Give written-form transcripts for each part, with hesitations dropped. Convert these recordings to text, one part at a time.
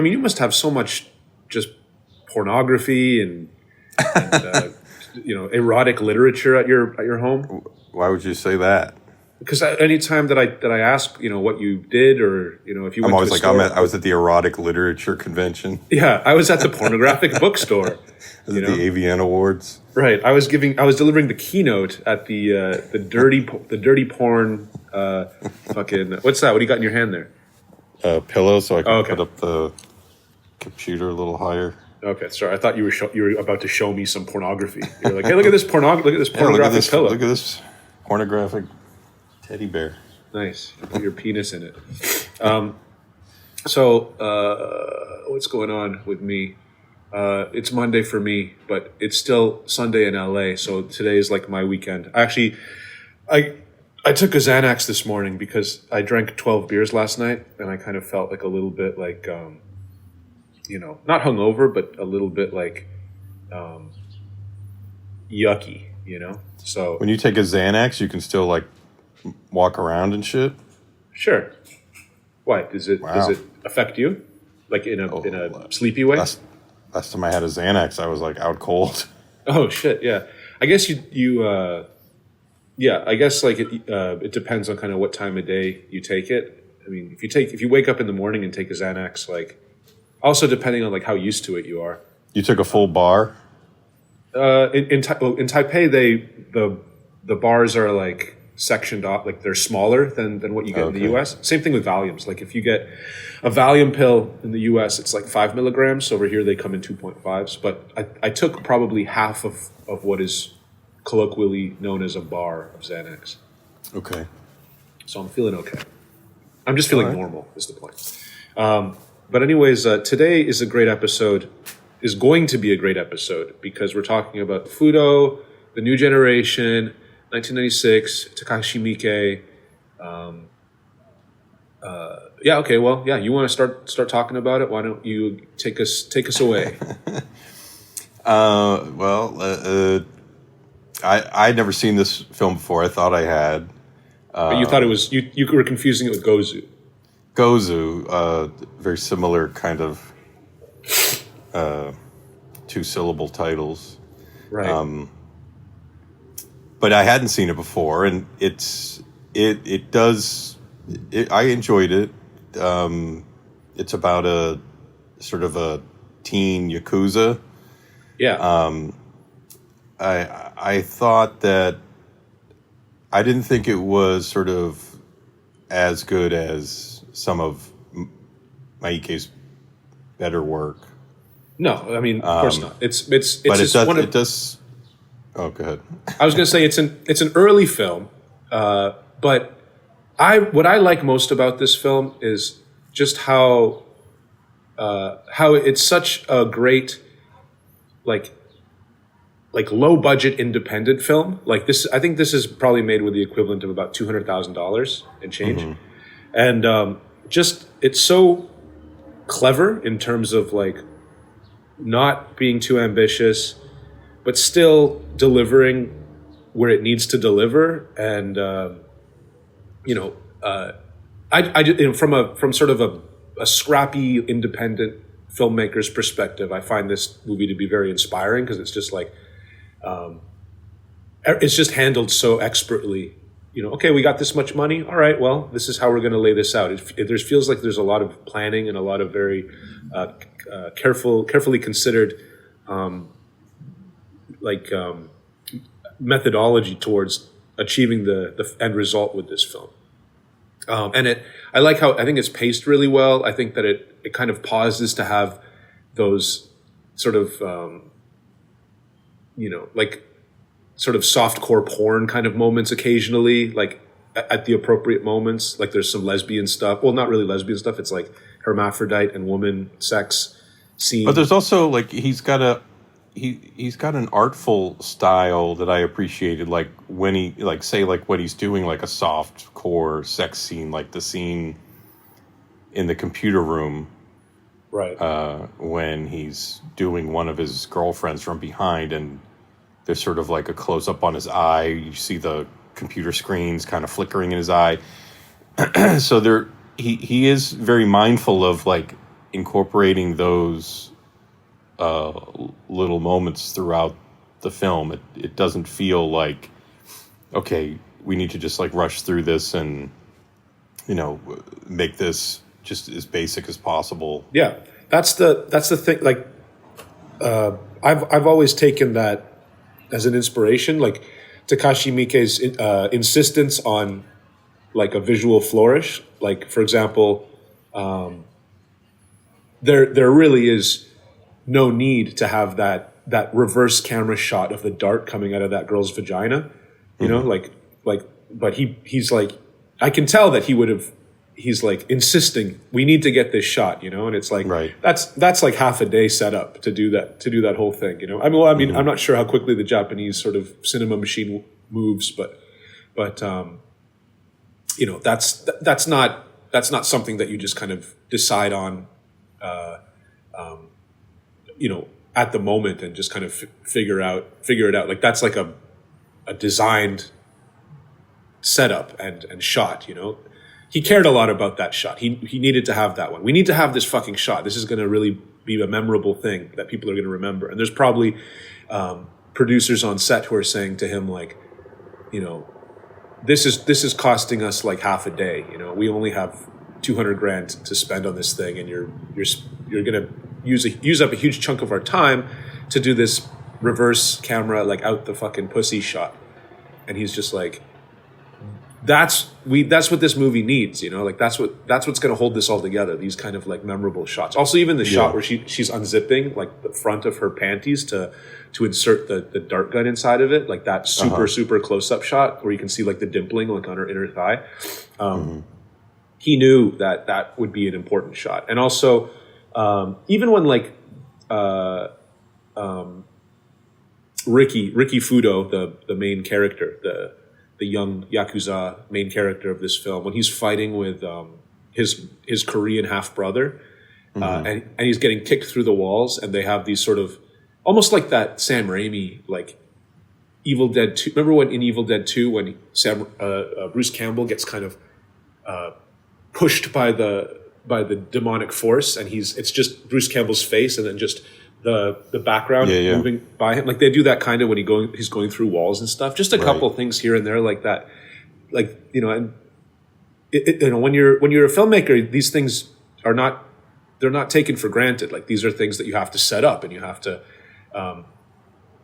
mean, you must have so much just pornography and erotic literature at your home. Why would you say that? Because anytime that I ask, what you did, or if you went I'm always to a like, store, I was at the erotic literature convention. Yeah, I was at the pornographic bookstore. The AVN Awards. Right. I was delivering the keynote at the dirty porn. Fucking what's that? What do you got in your hand there? Pillow, so I can put up the computer a little higher. Okay, sorry. I thought you were about to show me some pornography. You're like, hey, look at this pornographic pillow. Look at this pornographic teddy bear. Nice. You put your penis in it. So what's going on with me? It's Monday for me, but it's still Sunday in LA. So today is like my weekend. Actually, I took a Xanax this morning because I drank 12 beers last night, and I kind of felt like a little bit like, not hungover, but a little bit like yucky, So when you take a Xanax, you can still like walk around and shit. Sure. Why does it affect you, like in a sleepy way? Last time I had a Xanax, I was like out cold. Oh shit! Yeah, I guess I guess like it depends on kind of what time of day you take it. I mean, if you wake up in the morning and take a Xanax, like also depending on like how used to it you are. You took a full bar. In Taipei, the bars are like sectioned off, like they're smaller than what you get in the US. Same thing with Valiums. Like if you get a Valium pill in the US, it's like 5 milligrams. Over here, they come in 2.5s. But I took probably half of what is colloquially known as a bar of Xanax. Okay. So I'm feeling okay. I'm just feeling normal is the point. But anyways, today is going to be a great episode because we're talking about Fudoh, the new generation, 1996, Takashi Miike. You want to start talking about it? Why don't you take us away? I'd never seen this film before. I thought I had. But you thought it was you were confusing it with Gozu. Gozu, very similar kind of 2-syllable titles. Right. But I hadn't seen it before, and I enjoyed it. It's about a sort of a teen yakuza. Yeah. I thought that I didn't think it was sort of as good as some of Miike's better work. No, I mean, of course not. It's but it does. Oh, go ahead. I was going to say it's an early film, but what I like most about this film is just how it's such a great like low budget independent film. Like this, I think this is probably made with the equivalent of about $200,000 and change, and just it's so clever in terms of like not being too ambitious, but still delivering where it needs to deliver. And from sort of a scrappy independent filmmaker's perspective, I find this movie to be very inspiring because it's just like it's just handled so expertly. Okay, we got this much money. All right, well, this is how we're going to lay this out. It feels like there's a lot of planning and a lot of very carefully considered methodology towards achieving the end result with this film. And I like how I think it's paced really well. I think that it kind of pauses to have those sort of sort of softcore porn kind of moments occasionally, like at the appropriate moments. Like there's some lesbian stuff. Well, not really lesbian stuff. It's like hermaphrodite and woman sex scene. But there's also like he's got an artful style that I appreciated. Like when he when he's doing like a soft core sex scene, like the scene in the computer room. Right. When he's doing one of his girlfriends from behind, and there's sort of like a close up on his eye. You see the computer screens kind of flickering in his eye. So he is very mindful of like incorporating those little moments throughout the film, it doesn't feel like, okay, we need to just like rush through this and, you know, make this just as basic as possible. Yeah, that's the thing. Like, I've always taken that as an inspiration. Like Takashi Miike's insistence on like a visual flourish. Like, for example, there really is no need to have that reverse camera shot of the dart coming out of that girl's vagina. You know, but he's like, I can tell that he's like insisting we need to get this shot, you know, and it's like, right. That's like half a day setup to do that whole thing, you know. I mean, I'm not sure how quickly the Japanese sort of cinema machine moves, but you know, that's not something that you just kind of decide on, you know, at the moment and just kind of figure it out. Like, that's like a designed setup and shot, you know. He cared a lot about that shot. He needed to have that one. We need to have this fucking shot. This is going to really be a memorable thing that people are going to remember. And there's probably producers on set who are saying to him, like, you know, this is costing us like half a day. You know, we only have $200,000 to spend on this thing, and you're going to use up a huge chunk of our time to do this reverse camera, like, out the fucking pussy shot. And he's just like, that's what this movie needs, you know, like that's what's going to hold this all together. These kind of like memorable shots. Also, even the shot where she's unzipping like the front of her panties to insert the dart gun inside of it, like that super close up shot where you can see like the dimpling like on her inner thigh. He knew that would be an important shot. And also, even when like Ricky Fudoh, the main character, the young Yakuza main character of this film, when he's fighting with his Korean half brother, and he's getting kicked through the walls, and they have these sort of almost like that Sam Raimi, like Evil Dead 2. Remember when in Evil Dead 2 when Bruce Campbell gets kind of pushed by the demonic force, and it's just Bruce Campbell's face and then just the background moving by him. Like, they do that kind of when he's going through walls and stuff. Just a couple things here and there like that. Like, you know, and you know, when you're a filmmaker, these things they're not taken for granted. Like, these are things that you have to set up, and you have to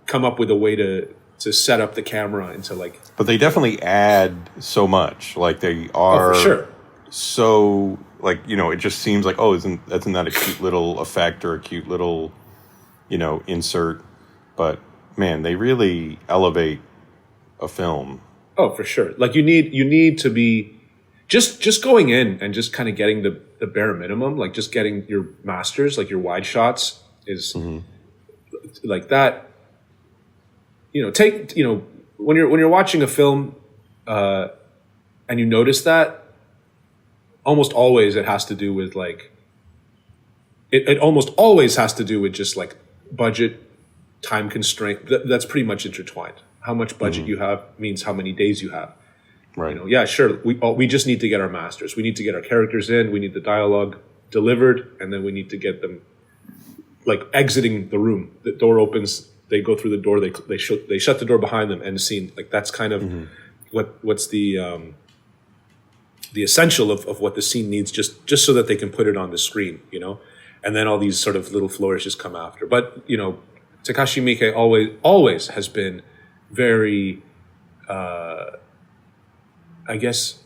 come up with a way to set up the camera into like. But they definitely add so much. Like, they are for sure. So, like, you know, it just seems like, oh, isn't that a cute little effect or a cute little, you know, insert? But man, they really elevate a film. Oh, for sure. Like, you need to be just going in and just kind of getting the bare minimum, like just getting your masters, like your wide shots is like that. You know, when you're watching a film and you notice that, almost always it has to do with like it almost always has to do with just like budget, time constraint. That's pretty much intertwined. How much budget you have means how many days you have. Right. You know, yeah, sure. We just need to get our masters. We need to get our characters in. We need the dialogue delivered, and then we need to get them like exiting the room. The door opens. They go through the door. They shut the door behind them. End scene. Like, that's kind of what's the essential of what the scene needs, just so that they can put it on the screen. You know. And then all these sort of little flourishes come after. But, you know, Takashi Miike always has been very, I guess,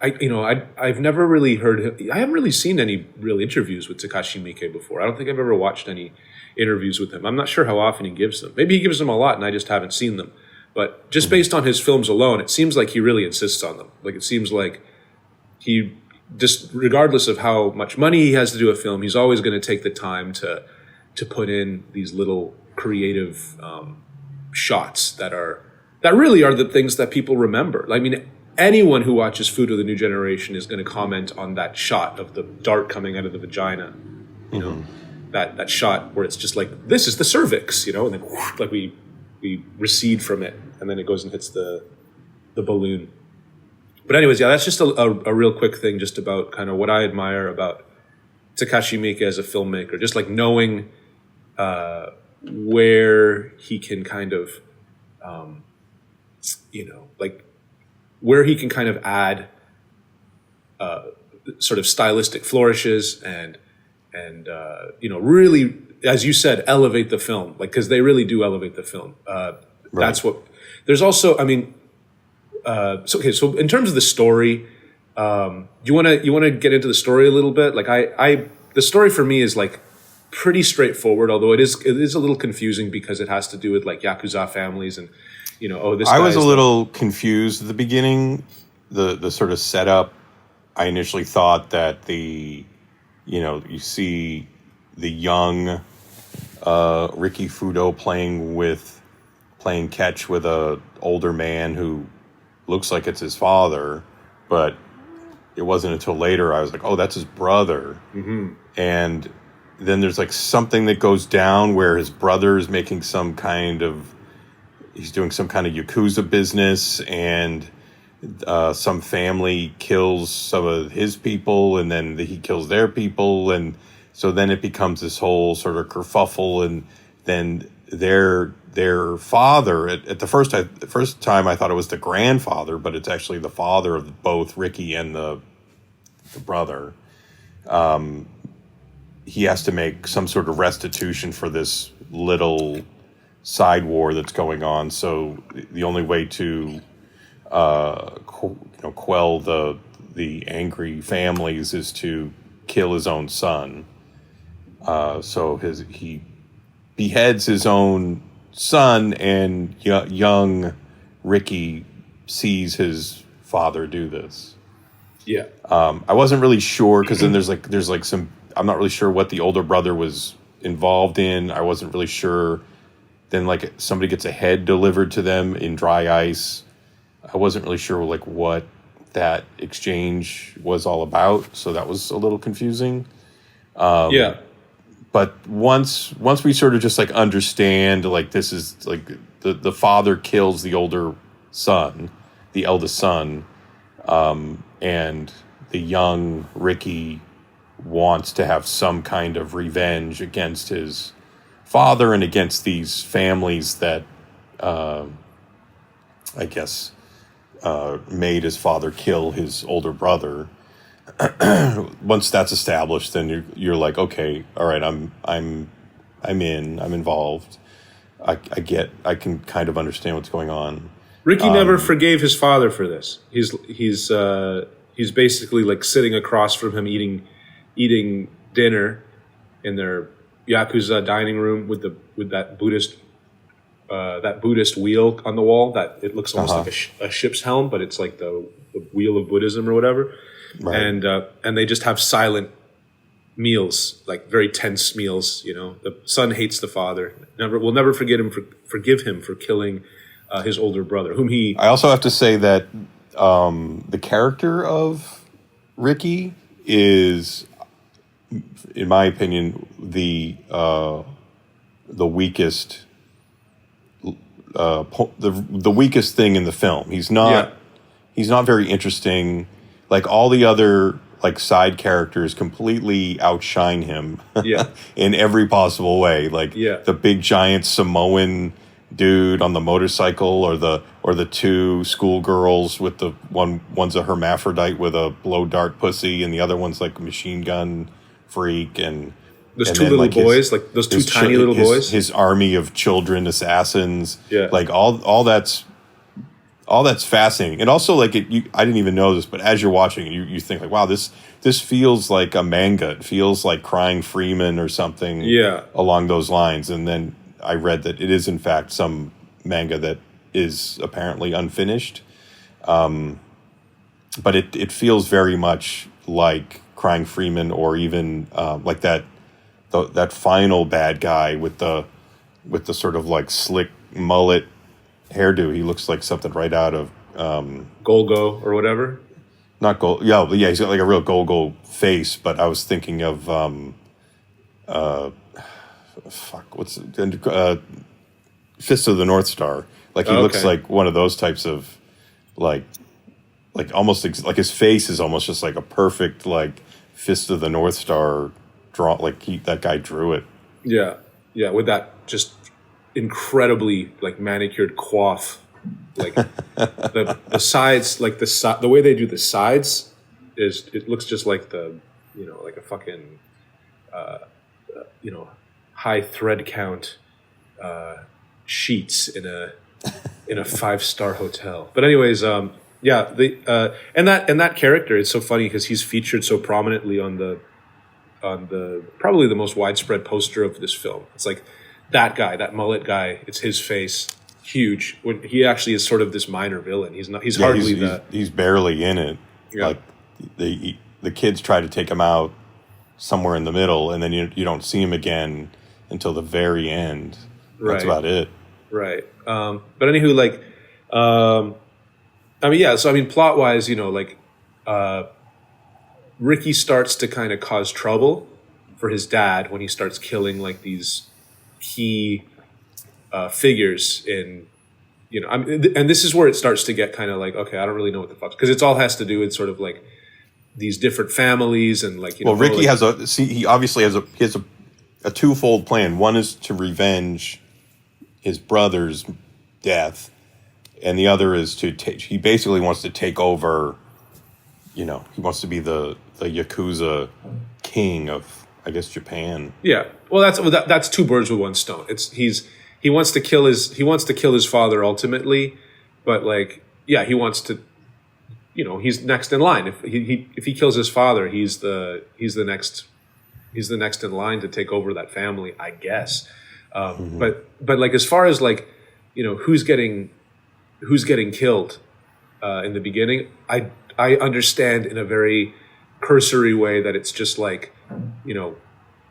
I've never really heard him. I haven't really seen any real interviews with Takashi Miike before. I don't think I've ever watched any interviews with him. I'm not sure how often he gives them. Maybe he gives them a lot and I just haven't seen them. But just based on his films alone, it seems like he really insists on them. Like, it seems like he... just regardless of how much money he has to do a film, he's always going to take the time to put in these little creative shots that really are the things that people remember. I mean, anyone who watches Fudoh: The New Generation is going to comment on that shot of the dart coming out of the vagina. You know, that shot where it's just like, this is the cervix, you know, and then whoosh, like we recede from it, and then it goes and hits the balloon. But anyways, yeah, that's just a real quick thing just about kind of what I admire about Takashi Miike as a filmmaker, just like knowing where he can kind of, like where he can kind of add sort of stylistic flourishes and really, as you said, elevate the film, like, because they really do elevate the film. That's what. There's also, I mean, so in terms of the story, you want to get into the story a little bit. Like the story for me is like pretty straightforward, although it is a little confusing because it has to do with like Yakuza families and this. I was a little confused at the beginning. The sort of setup. I initially thought that you see the young Ricky Fudoh playing catch with a older man who looks like it's his father, but it wasn't until later I was like, oh, that's his brother. Mm-hmm. And then there's like something that goes down where his brother is making he's doing some kind of Yakuza business, and some family kills some of his people, and then he kills their people, and so then it becomes this whole sort of kerfuffle, and then their father at the first time I thought it was the grandfather, but it's actually the father of both Ricky and the brother. He has to make some sort of restitution for this little side war that's going on. So the only way to quell the angry families is to kill his own son. So he beheads his own son, and young Ricky sees his father do this. Yeah. I wasn't really sure, because then there's like some. I'm not really sure what the older brother was involved in. I wasn't really sure. Then like somebody gets a head delivered to them in dry ice. I wasn't really sure like what that exchange was all about, so that was a little confusing. Yeah. But once we sort of just like understand, like this is like the father kills the older son, the eldest son, and the young Ricky wants to have some kind of revenge against his father and against these families that I guess made his father kill his older brother. Once that's established, then you're like, okay, all right, I'm involved. I can kind of understand what's going on. Ricky never forgave his father for this. He's basically like sitting across from him eating dinner in their Yakuza dining room with that Buddhist wheel on the wall that it looks almost like a ship's helm, but it's like the wheel of Buddhism or whatever. Right. And they just have silent meals, like very tense meals. The son hates the father. Will never forgive him for killing his older brother, whom he. I also have to say that the character of Ricky is, in my opinion, the weakest. The weakest thing in the film. He's not very interesting. Like all the other like side characters completely outshine him in every possible way. Like the big giant Samoan dude on the motorcycle, or the two schoolgirls with one's a hermaphrodite with a blow dart pussy, and the other one's like a machine gun freak, and those two little boys, like those two tiny little boys. His army of children assassins. Yeah. Like all that's fascinating. And also like I didn't even know this, but as you're watching it, you think like, wow, this feels like a manga. It feels like Crying Freeman or something along those lines. And then I read that it is in fact some manga that is apparently unfinished. But it feels very much like Crying Freeman, or even like that final bad guy with the sort of like slick mullet hairdo. He looks like something right out of Golgo or whatever. Not Gol. Yeah, he's got like a real Golgo face. But I was thinking of Fist of the North Star. Like he looks like one of those types of like almost like his face is almost just like a perfect like Fist of the North Star that guy drew it. Yeah, yeah, with that just incredibly like manicured coif, like the sides, like the way they do the sides it looks just like like a fucking high thread count sheets in a 5-star hotel. But anyways, yeah, and that character, it's so funny because he's featured so prominently on the probably the most widespread poster of this film. It's like that guy, that mullet guy, it's his face, huge. When he actually is sort of this minor villain. He's not. He's hardly he's barely in it. Yeah. Like the kids try to take him out somewhere in the middle, and then you don't see him again until the very end. That's about it. Right. But anywho, like, I mean, yeah. So I mean, plot wise, Ricky starts to kind of cause trouble for his dad when he starts killing like these key figures in, and this is where it starts to get kind of like, okay, I don't really know what the fuck, because it's all has to do with sort of like these different families and like, well, Ricky he obviously has a twofold plan. One is to revenge his brother's death, and the other is he basically wants to take over. He wants to be the Yakuza king of, I guess, Japan. Yeah, well, that's two birds with one stone. He wants to kill his father ultimately, but like, yeah, he wants to, he's next in line. If he kills his father, he's the next in line to take over that family, I guess. But like, as far as like, who's getting killed in the beginning, I understand in a very cursory way that it's just like,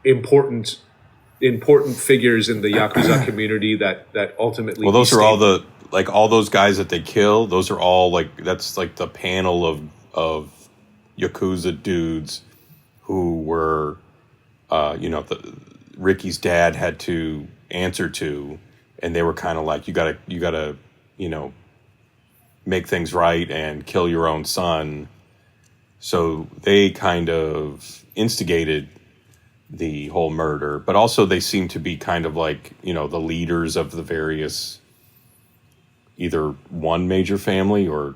important figures in the Yakuza community that ultimately. Well, those are all those guys that they kill. Those are all like, that's like the panel of Yakuza dudes who were, Ricky's dad had to answer to, and they were kind of like, you gotta, make things right and kill your own son. So they kind of instigated the whole murder, but also they seem to be kind of like, the leaders of the various, either one major family or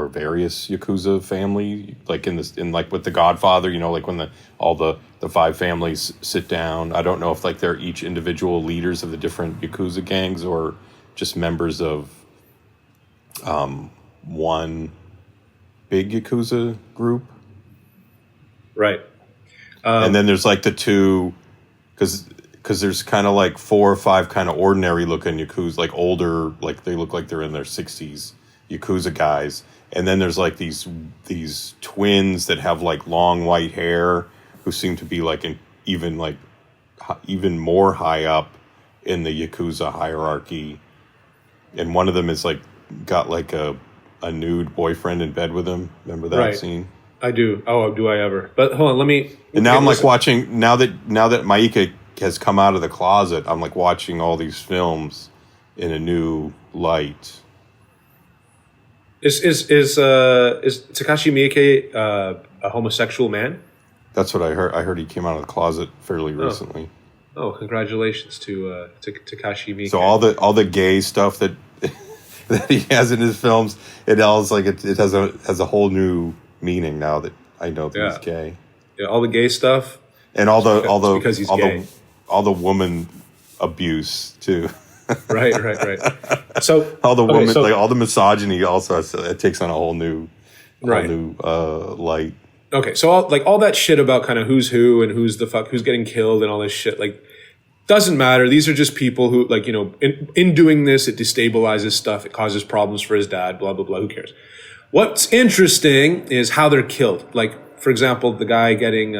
various Yakuza family, like in like with the Godfather, like when all the five families sit down. I don't know if like they're each individual leaders of the different Yakuza gangs or just members of one big Yakuza group. Right. And then there's like the two, because there's kind of like 4 or 5 kind of ordinary looking Yakuza, like older, like they look like they're in their 60s Yakuza guys. And then there's like these twins that have like long white hair who seem to be like even more high up in the Yakuza hierarchy. And one of them is like got like a nude boyfriend in bed with him. Remember that scene? I do. Oh, do I ever? But hold on, let me. And now I'm like watching, now that Miike has come out of the closet, I'm like watching all these films in a new light. Is Takashi Miike a homosexual man? That's what I heard. I heard he came out of the closet fairly recently. Oh, congratulations to Takashi Miike. So all the gay stuff that that he has in his films, it all like it has a whole new meaning now that I know that he's gay. Yeah, all the gay stuff, and all the because he's gay. all the woman abuse too. Right. So all the woman, like all the misogyny, also it takes on a whole new light. Okay, so all that shit about kind of who's who and who's getting killed and all this shit, like, doesn't matter. These are just people who, like, in doing this, it destabilizes stuff. It causes problems for his dad, blah, blah, blah. Who cares? What's interesting is how they're killed. Like, for example, the guy getting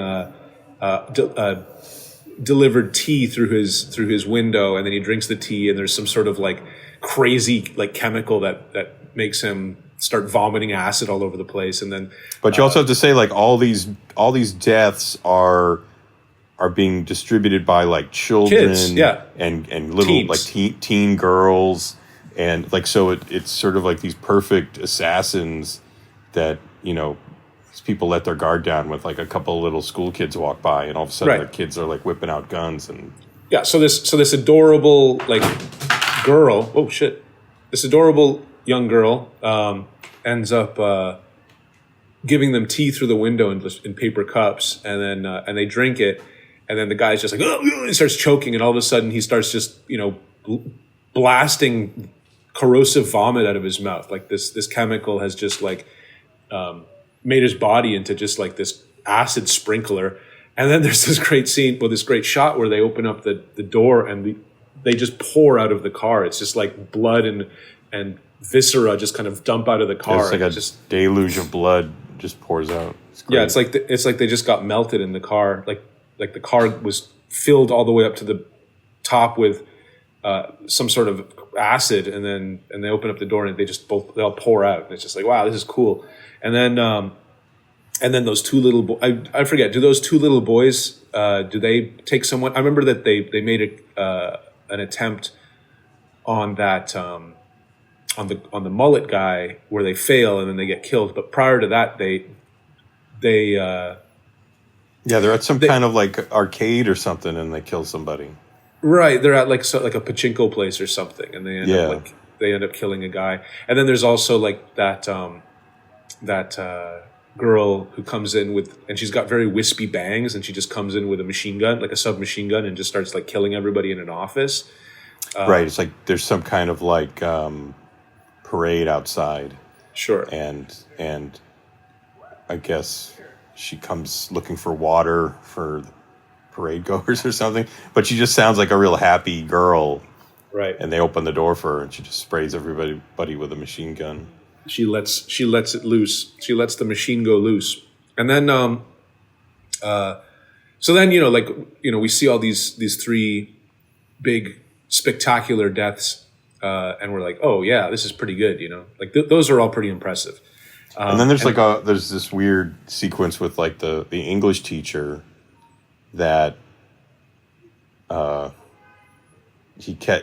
delivered tea through his window, and then he drinks the tea, and there's some sort of like crazy like chemical that makes him start vomiting acid all over the place, and then. But you also have to say, like, all these deaths are being distributed by like children, kids, yeah, and little teens. Like teen girls, and like, so it's sort of like these perfect assassins that these people let their guard down with like a couple of little school kids walk by, and all of a sudden Right. their kids are like whipping out guns and Yeah, so this adorable like girl, oh shit, this adorable young girl ends up giving them tea through the window in paper cups, and then and they drink it, and then the guy's just like, oh, he starts choking, and all of a sudden he starts just blasting corrosive vomit out of his mouth. Like this chemical has just like made his body into just like this acid sprinkler. And then there's this great scene, this great shot where they open up the door and they just pour out of the car. It's just like blood and viscera just kind of dump out of the car. it's like a deluge of blood just pours out. Yeah, it's like they just got melted in the car. Like the car was filled all the way up to the top with some sort of acid, and they open up the door and they all pour out. And it's just like, wow, this is cool. And then those two little I forget, do those two little boys do they take someone? I remember that they made an attempt on that on the mullet guy where they fail and then they get killed. But prior to that, they're at some kind of like arcade or something, and they kill somebody. Right, they're at like a pachinko place or something, and they end up killing a guy. And then there's also like that girl who comes in and she's got very wispy bangs, and she just comes in with a machine gun, like a submachine gun, and just starts like killing everybody in an office. Right, it's like there's some kind of like parade outside. Sure. And I guess she comes looking for water for the parade goers or something, but she just sounds like a real happy girl. Right. And they open the door for her, and she just sprays everybody with a machine gun. She lets it loose. She lets the machine go loose. And then so then we see all these three big spectacular deaths, and we're like, oh yeah, this is pretty good, like those are all pretty impressive. And then there's there's this weird sequence with like the English teacher that the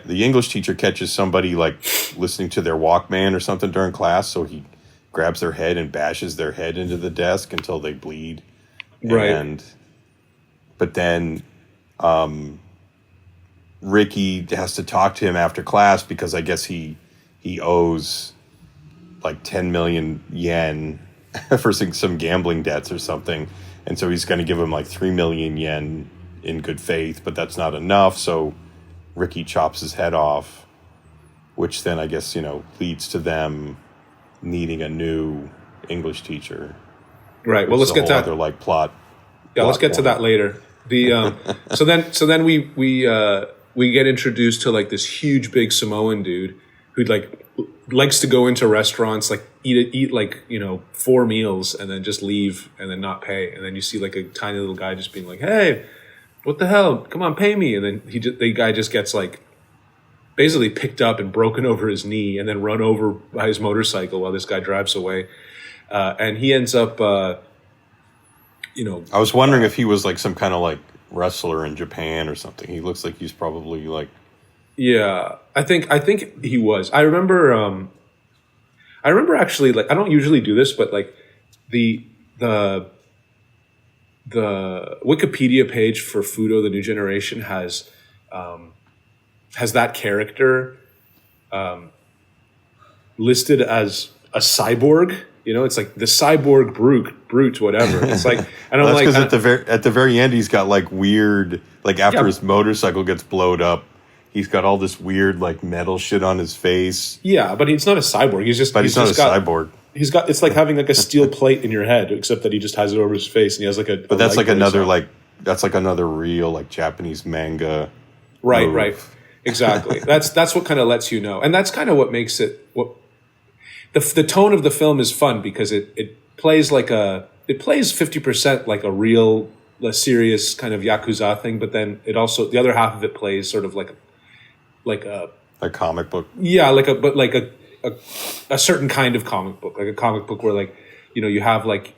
English teacher catches somebody like listening to their Walkman or something during class, so he grabs their head and bashes their head into the desk until they bleed. Right. But then Ricky has to talk to him after class because I guess he owes like 10 million yen for some gambling debts or something. And so he's going to give him like 3 million yen in good faith, but that's not enough. So Ricky chops his head off, which then I guess, leads to them needing a new English teacher. Right. Well, let's get that. Other like plot. Yeah, let's get to that later. The so then we get introduced to like this huge big Samoan dude who like likes to go into restaurants, like eat like 4 meals and then just leave and then not pay. And then you see like a tiny little guy just being like, "Hey, what the hell? Come on, pay me!" And then the guy just gets like basically picked up and broken over his knee and then run over by his motorcycle while this guy drives away. And he ends up, I was wondering if he was like some kind of like wrestler in Japan or something. He looks like he's probably like. Yeah, I think he was. I remember actually, like, I don't usually do this, but like the Wikipedia page for Fudoh, the New Generation, has that character listed as a cyborg. It's like the cyborg brute, whatever. It's like, and I'm that's like, because at the very end, he's got like weird, like after his motorcycle gets blowed up, he's got all this weird like metal shit on his face. Yeah, but he's not a cyborg. He's not a cyborg. He's got, it's like having like a steel plate in your head, except that he just has it over his face, and he has like a. But that's like another that's like another real like Japanese manga. Right, move. right, exactly. That's what kind of lets you know, and that's kind of what makes it what. The tone of the film is fun because it plays 50% like a real, serious kind of Yakuza thing, but then it also, the other half of it plays sort of like a comic book. Yeah, like a certain kind of comic book, like a comic book where like, you have like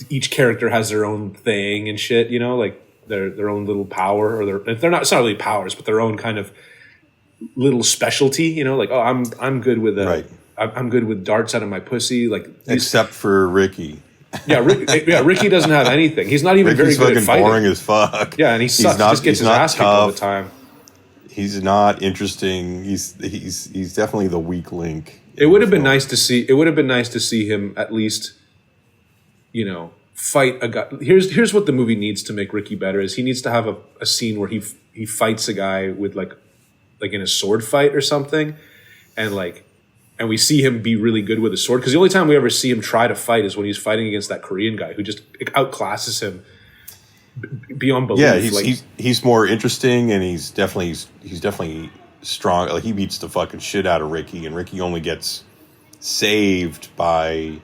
each character has their own thing and shit, like their own little power, or they're not, it's not really powers, but their own kind of little specialty, like, oh, I'm good with right. I'm good with darts out of my pussy, like except for Ricky. Ricky doesn't have anything. He's not even Ricky's very good at fucking fighting. boring as fuck. Yeah, and he sucks. He just gets his ass kicked all the time. He's not interesting. He's definitely the weak link. It would have been nice to see. It would have been nice to see him at least, fight a guy. Here's what the movie needs to make Ricky better: is he needs to have a scene where he fights a guy with like in a sword fight or something, and we see him be really good with a sword, because the only time we ever see him try to fight is when he's fighting against that Korean guy who just outclasses him beyond belief. Yeah, he's more interesting, and he's definitely strong. Like, he beats the fucking shit out of Ricky, and Ricky only gets saved by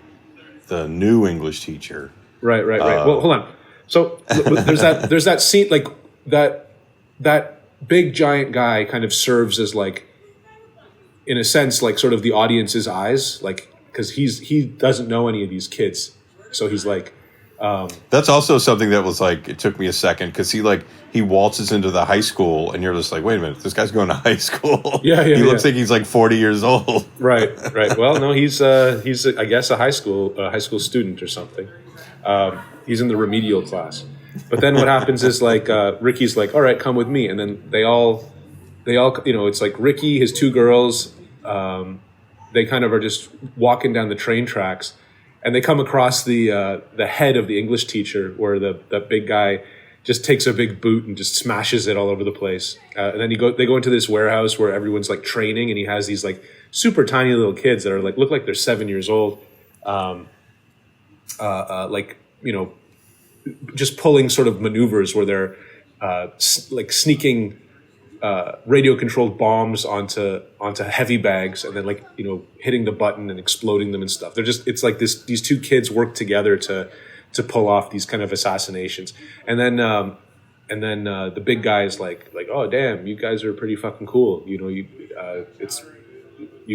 the new English teacher. Right. Well, hold on. So there's that scene, like that big giant guy kind of serves as in a sense, sort of the audience's eyes, because he doesn't know any of these kids, so he's like. That's also something that was it took me a second, because he waltzes into the high school, and you're just like, wait a minute, this guy's going to high school. Yeah. He looks like he's 40 years old. Right. Well, no, he's I guess a high school student or something. He's in the remedial class. But then what happens is Ricky's like, all right, come with me, and then they all it's like Ricky, his two girls, they kind of are just walking down the train tracks. And they come across the head of the English teacher, where the big guy just takes a big boot and just smashes it all over the place. And then they go into this warehouse where everyone's training, and he has these super tiny little kids that are look like they're 7 years old, just pulling sort of maneuvers where they're sneaking radio controlled bombs onto heavy bags, and then hitting the button and exploding them and stuff. It's like these two kids work together to pull off these kind of assassinations. And then the big guy is like, oh damn, you guys are pretty fucking cool. You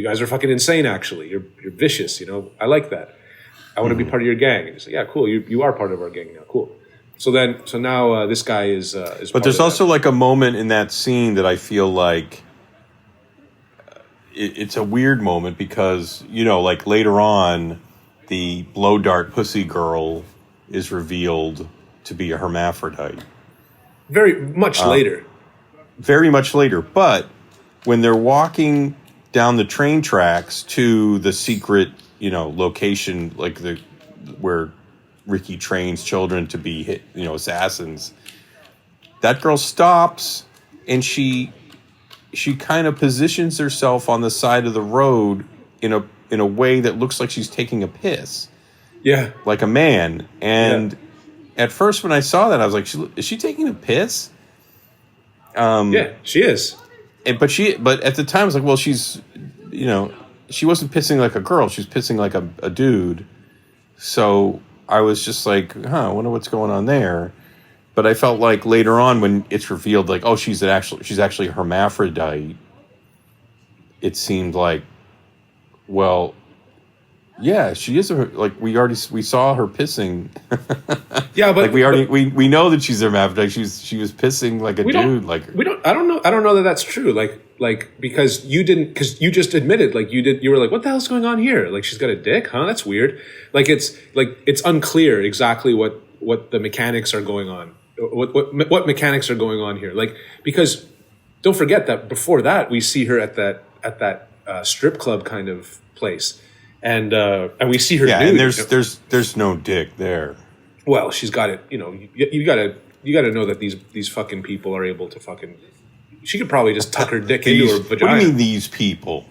guys are fucking insane, actually. You're vicious, I like that. I want to be part of your gang. And he's like, yeah, cool. You are part of our gang now. Cool. So now this guy is. But there's also a moment in that scene that I feel like it's a weird moment, because later on, the blow dart pussy girl is revealed to be a hermaphrodite. Very much later. Very much later, but when they're walking down the train tracks to the secret, location, where Ricky trains children to be assassins, that girl stops, and she kind of positions herself on the side of the road in a way that looks like she's taking a piss. Yeah. Like a man. And at first when I saw that, I was like, is she taking a piss? Yeah, she is. But at the time I was like, well, she's, she wasn't pissing like a girl, she's pissing like a dude. So I was just like, I wonder what's going on there. But I felt like later on, when it's revealed, oh, she's actually a hermaphrodite, it seemed like, well, yeah, she is we saw her pissing. Yeah, but we know that she's a hermaphrodite. She was pissing like a dude. I don't know that that's true. Because you just admitted, you were like, what the hell's going on here? She's got a dick, huh? That's weird. It's unclear exactly what the mechanics are going on. What mechanics are going on here? Because don't forget that before that we see her at that strip club kind of place, and we see her. Yeah, nude. And there's no dick there. Well, she's got it. You gotta know that these fucking people are able to fucking. She could probably just tuck her dick into her vagina. What do you mean these people?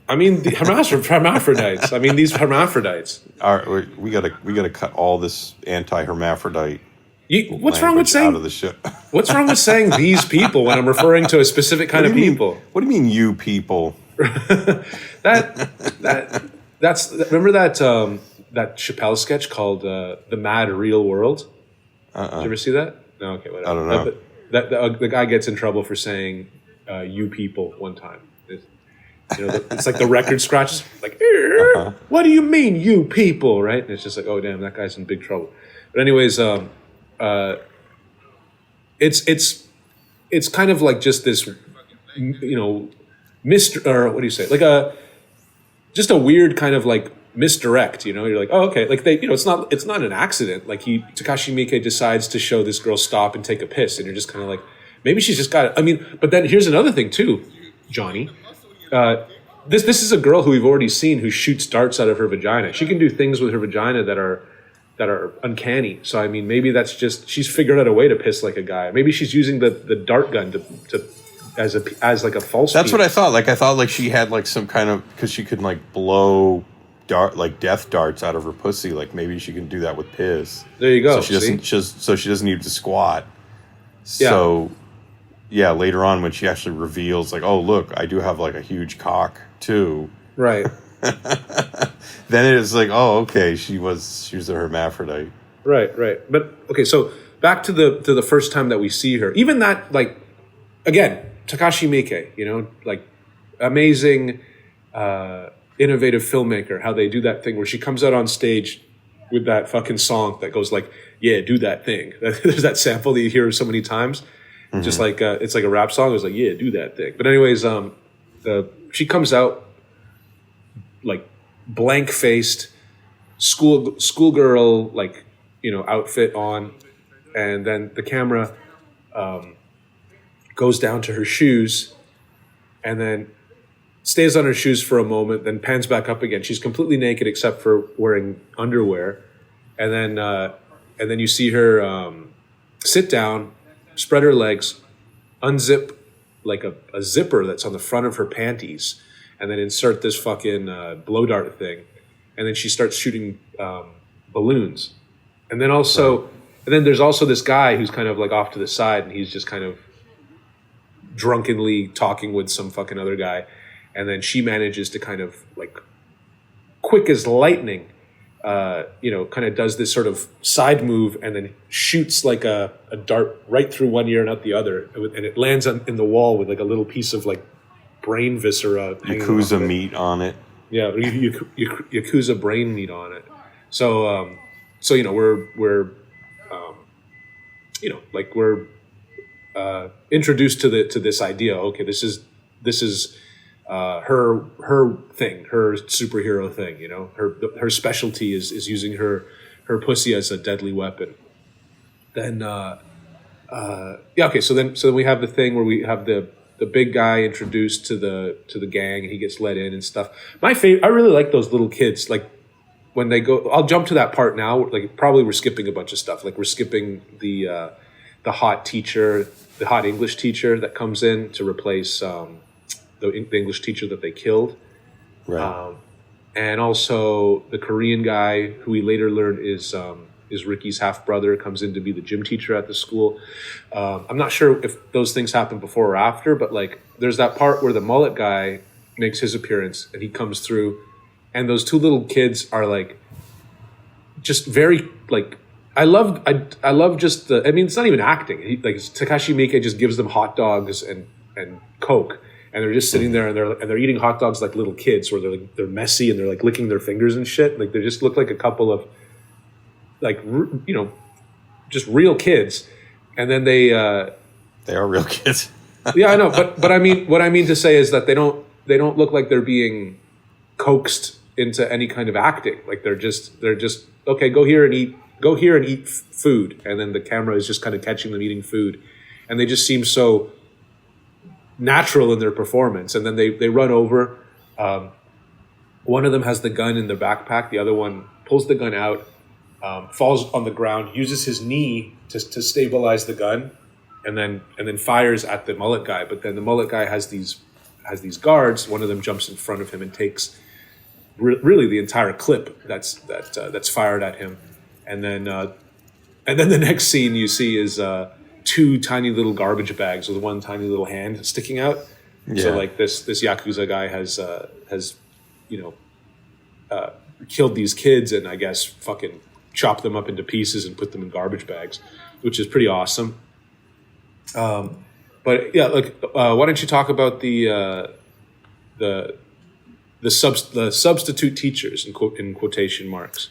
I mean the hermaphrodites. I mean these hermaphrodites. All right, we gotta cut all this anti-hermaphrodite. What's wrong with saying out of the shit? What's wrong with saying these people when I'm referring to a specific kind of people? What do you mean, you people? That's remember that Chappelle sketch called "The Mad Real World"? Did you ever see that? No, okay, whatever. I don't know. The guy gets in trouble for saying "you people" one time. It's like the record scratches, what do you mean, you people, right? And it's just like, oh damn, that guy's in big trouble. But anyways, it's kind of like just this, mystery, or what do you say? Just a weird kind of misdirect. You know, you're like, oh, okay, like it's not an accident. Like Takashi Miike decides to show this girl stop and take a piss, and you're just kind of like, maybe she's just got it. I mean, but then here's another thing too, Johnny. This is a girl who we've already seen who shoots darts out of her vagina. She can do things with her vagina that are uncanny. So I mean, maybe that's just she's figured out a way to piss like a guy. Maybe she's using the dart gun to as like a false. That's what I thought. Like I thought like she had like some kind of because she could like blow death darts out of her pussy. Like maybe she can do that with piss. There you go. So she doesn't need to squat. Yeah. So yeah, later on when she actually reveals like, oh look, I do have like a huge cock too. Right. Then it is like, oh okay, she was a hermaphrodite. Right. But okay, so back to the first time that we see her. Even that, like, again, Takashi Miike, you know, like amazing innovative filmmaker, how they do that thing where she comes out on stage with that fucking song that goes like, yeah, do that thing. There's that sample that you hear so many times. Mm-hmm. Just like it's like a rap song. It's like, yeah, do that thing. But anyways, she comes out like blank faced, schoolgirl like, you know, outfit on, and then the camera goes down to her shoes, and then stays on her shoes for a moment, then pans back up again. She's completely naked except for wearing underwear, and then you see her sit down, spread her legs, unzip like a zipper that's on the front of her panties, and then insert this fucking blow dart thing, and then she starts shooting balloons, and then also, right. And then there's also this guy who's kind of like off to the side, and he's just kind of drunkenly talking with some fucking other guy, and then she manages to kind of like quick as lightning, you know, kind of does this sort of side move and then shoots like a dart right through one ear and out the other, and it lands in the wall with like a little piece of like brain viscera, Yakuza meat on it. Yeah, Yakuza brain meat on it. So you know we're you know, like we're introduced to this idea. Okay, this is her thing, her superhero thing. You know, her specialty is using her pussy as a deadly weapon. Then yeah, okay. So then we have the thing where we have the big guy introduced to the gang, and he gets let in and stuff. My favorite, I really like those little kids. Like when they go, I'll jump to that part now. Like probably we're skipping a bunch of stuff. Like we're skipping the hot teacher, the hot English teacher that comes in to replace the English teacher that they killed. Right. And also the Korean guy who we later learn is Ricky's half brother, comes in to be the gym teacher at the school. I'm not sure if those things happen before or after, but like there's that part where the mullet guy makes his appearance and he comes through, and those two little kids are like just very like I love just the, I mean, it's not even acting. Like Takashi Miike just gives them hot dogs and Coke, and they're just sitting there and they're eating hot dogs like little kids, where they're messy and they're like licking their fingers and shit. Like they just look like a couple of like, you know, just real kids. And then they are real kids. Yeah, I know, but I mean, what I mean to say is that they don't look like they're being coaxed into any kind of acting. Like they're just okay, go here and eat food, and then the camera is just kind of catching them eating food, and they just seem so natural in their performance. And then they run over. One of them has the gun in their backpack. The other one pulls the gun out, falls on the ground, uses his knee to stabilize the gun, and then fires at the mullet guy. But then the mullet guy has these guards. One of them jumps in front of him and takes really the entire clip that's fired at him. And then the next scene you see is two tiny little garbage bags with one tiny little hand sticking out. Yeah. So like this Yakuza guy has you know killed these kids and I guess fucking chopped them up into pieces and put them in garbage bags, which is pretty awesome. But yeah, like why don't you talk about the substitute teachers in quotation marks?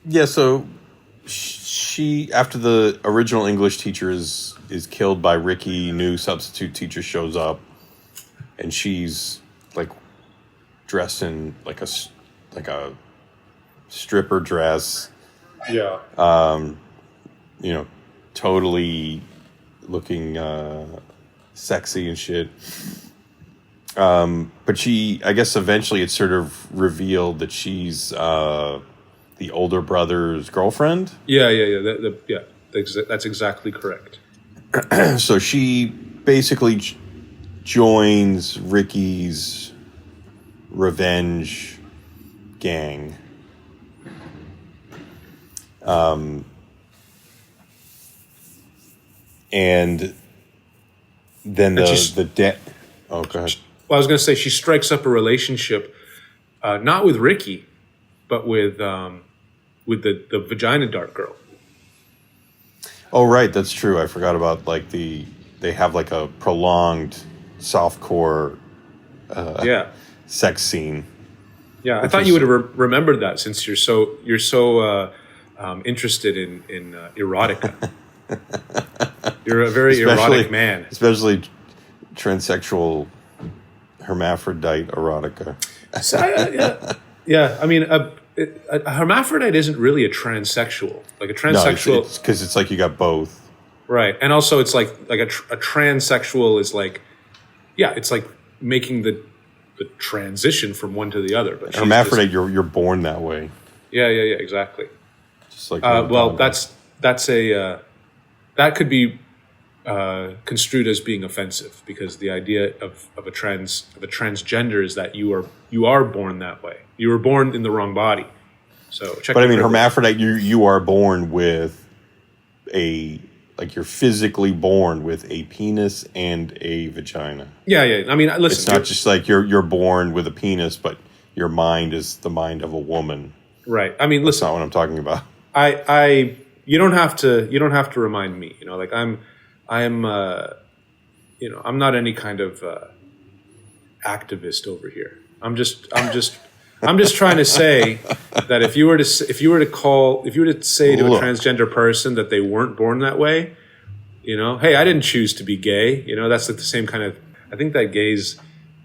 Yeah, so she, after the original English teacher is killed by Ricky, new substitute teacher shows up, and she's like dressed in like a stripper dress. Yeah. You know, totally looking sexy and shit. But I guess eventually it's sort of revealed that she's the older brother's girlfriend. Yeah. That's exactly correct. So she basically joins Ricky's revenge gang. And then the debt. Oh, go ahead. Well, I was going to say she strikes up a relationship, not with Ricky, but with the vagina dart girl. Oh, right, that's true. I forgot about they have like a prolonged softcore sex scene. Yeah, I thought you would have remembered that since you're so interested in erotica. You're a very erotic man, especially transsexual hermaphrodite erotica. So, yeah. I mean, a hermaphrodite isn't really a transsexual. Like a transsexual, because it's like you got both, right? And also, it's like a transsexual is like, yeah, it's like making the transition from one to the other. But hermaphrodite, you're born that way. Yeah, exactly. Just like well, that's that could be construed as being offensive, because the idea of a transgender is that you are born that way. You were born in the wrong body. So, but I mean, hermaphrodite, you are born with you're physically born with a penis and a vagina. Yeah. I mean, listen, it's not just like you're born with a penis, but your mind is the mind of a woman. Right. I mean, listen, that's not what I'm talking about. You don't have to remind me. You know, like I'm not any kind of activist over here. I'm just trying to say that if you were to say to a transgender person that they weren't born that way, you know, hey, I didn't choose to be gay. You know, that's like the same kind of. I think that gays